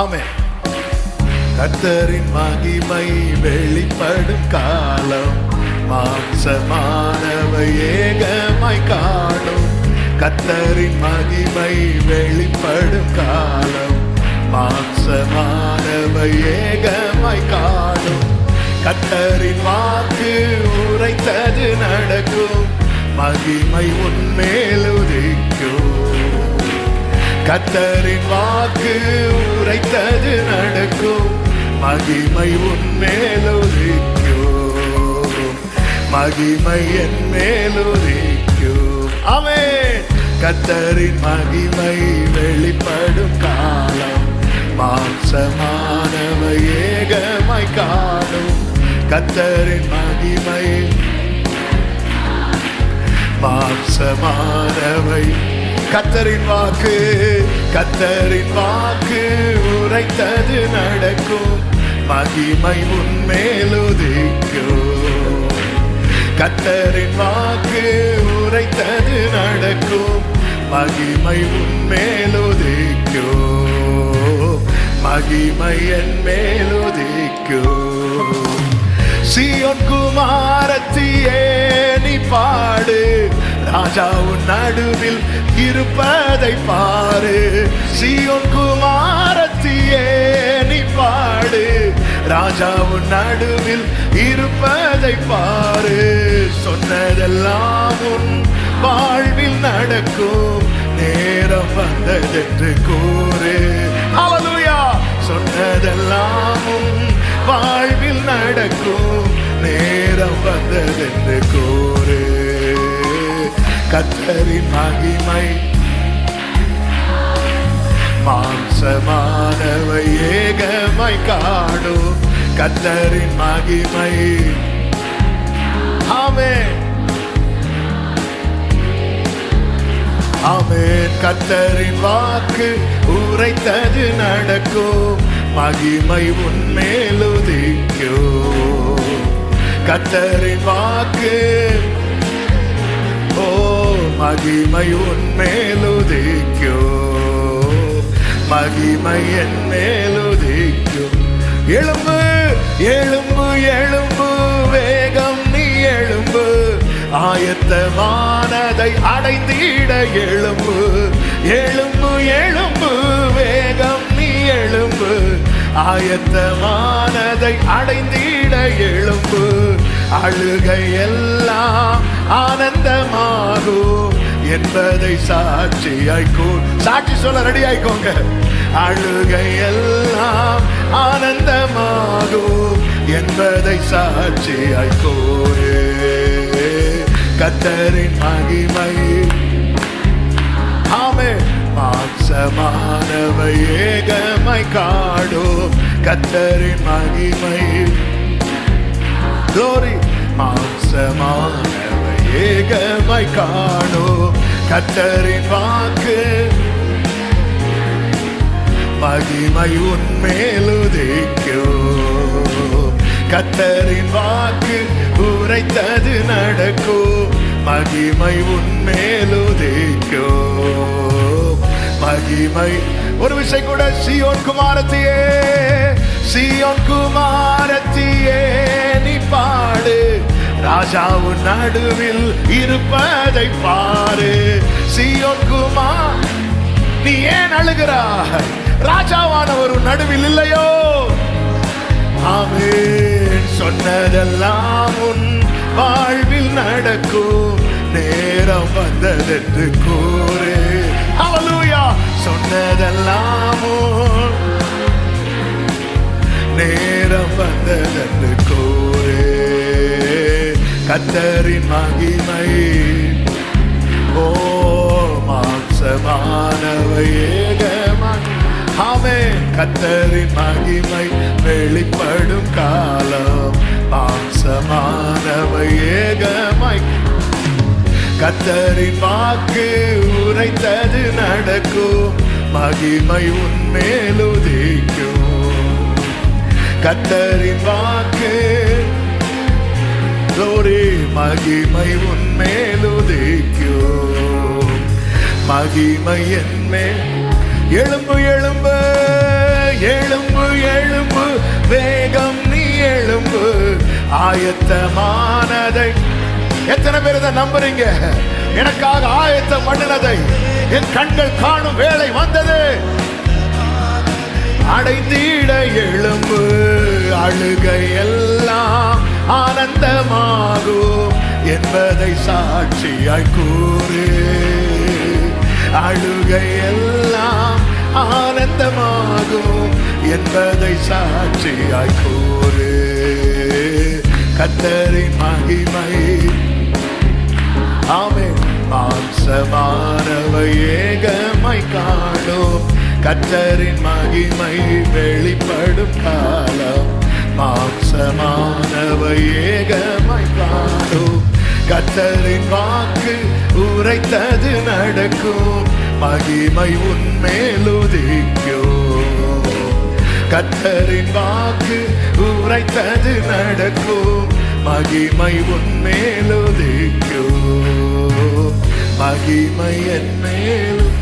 ஆமென். கர்த்தரின் மகிமை வெளிப்படும் காலம், மாம்சமானவை ஏகமாய் காணும். கர்த்தரின் மகிமை வெளிப்படும் காலம், மாம்சமானவை ஏகமாய் காணும். கர்த்தரின் வாக்கு உரைத்தது நடக்கும், மகிமை உன்மேல் உதிக்கும். கர்த்தரின் வாக்கு உரைத்தது நடக்கும், மகிமை உன்மேல் உதிக்கும். மகிமை என் மேல் உதிக்கும். ஆமென். கர்த்தரின் மகிமை வெளிப்படும் காலம், மாம்சமானவை ஏகமாய் காணும். கர்த்தரின் மகிமை மாம்சமானவை. கர்த்தரின் வாக்கு, கர்த்தரின் வாக்கு உரைத்தது நடக்கும், மகிமை உன்மேல் உதிக்கும். கர்த்தரின் வாக்கு உரைத்தது நடக்கும், மகிமை உன்மேல் உதிக்கும். மகிமை என் மேல் உதிக்கும். சீயோன் குமாரத்தியே நீ பாடு, ராஜா உன் நடுவில் இருப்பதை பாரு. சீயோன் குமாரத்தியே நீ பாடு, ராஜா உன் நடுவில் இருப்பதை பாரு. சொன்னதெல்லாம் உன் வாழ்வில் நடக்கும், நேரம் வந்ததென்று கூறு. ஹல்லேலூயா. சொன்னதெல்லாம் உன் வாழ்வில் நடக்கும், நேரம் வந்ததென்று கூறு. கர்த்தரின் மகிமை மாம்சமானவை ஏகமாய் காணும். கர்த்தரின் மகிமை. ஆமென். ஆமென். கர்த்தரின் வாக்கு உரைத்தது நடக்கும், மகிமை உன்மேல் உதிக்கும். கர்த்தரின் வாக்கு, ஓ மகிமை உன்மேல் உதிக்கும். மகிமை என் மேல் உதிக்கும். எழும்பு எழும்பு எழும்பு, வேகம் நீ எழும்பு, ஆயத்தமானதை அடைந்திட எழும்பு. எழும்பு எழும்பு, வேகம் நீ எழும்பு, ஆயத்தமானதை அடைந்திட எழும்பு. அழுகை எல்லாம் ஆனந்தமாகும் என்பதை சாட்சியாய்க்கோ. சாட்சி சொல்ல ரெடி ஆயிக்கோங்க. அழுகை எல்லாம் ஆனந்தமாகும் என்பதை சாட்சியாய்க்கோரு. கர்த்தரின் மகிமை. ஆமென். மாம்சமானவை ஏகமாய் காணும். கர்த்தரின் மகிமை. glory. மாம்சமானவை ஏகமாய் காணும். கர்த்தரின் வாக்கு மகிமை உன்மேல் உதிக்கும். கர்த்தரின் வாக்கு உரைத்தது நடக்கும், மகிமை உன்மேல் உதிக்கும். மகிமை. ஒரு விஷயம் கூட. சீயோன் குமாரத்தியே, சீயோன் குமாரத்தியே நீ பாடு, ராஜாவின் நடுவில் இருப்பதை பாரு. சீயோன் குமார், நீ ஏன் அழுகிறாய்? ராஜாவானவர் உன் நடுவில் இல்லையோ? ஆமென். சொன்னதெல்லாம் உன் வாழ்வில் நடக்கும், நேரம் வந்ததென்று கூறு. ஹல்லேலூயா. சொன்னதெல்லாம் நேரம் வந்ததென்று கூறு. கர்த்தரின் மகிமை. ஓ மாம்சமானவை ஏகமாய். ஆமென். கர்த்தரின் மகிமை வெளிப்படும் காலம், மாம்சமானவை ஏகமாய். கர்த்தரின் வாக்கு உரைத்தது நடக்கும், மகிமை உன்மேல் உதிக்கும். கர்த்தரின் வாக்கு, glory. மகிமை உன்மேல் உதிக்கும். மகிமை என் மேல். எழும்பு எழும்பு எழும்பு எழும்பு வேகம் நீ எழும்பு, ஆயத்தமானதை. எத்தனை பேர் இதை நம்புறீங்க? எனக்காக ஆயத்தம் பண்ணினதை என் கண்கள் காணும் வேளை வந்தது. அடைந்திட எழும்பு, அழுகை எல்லாம் ஆனந்தமாகும் என்பதை சாட்சியாய் கூறு. அழுகை எல்லாம் ஆனந்தமாகும் என்பதை சாட்சியாய் கூறு. கர்த்தரின் மகிமை ஆமென் மாம்சமானவை ஏகமாய் காணும். கர்த்தரின் மகிமை வெளிப்படும் காலம், மாம்சமானவை ஏகமாய் காணும். கர்த்தரின் வாக்கு உரைத்தது நடக்கும், மகிமை உன்மேலுதிக்கும். கர்த்தரின் வாக்கு உரைத்தது நடக்கும், மகிமை உன்மேலுதிக்கும். மகிமை என் மேலும்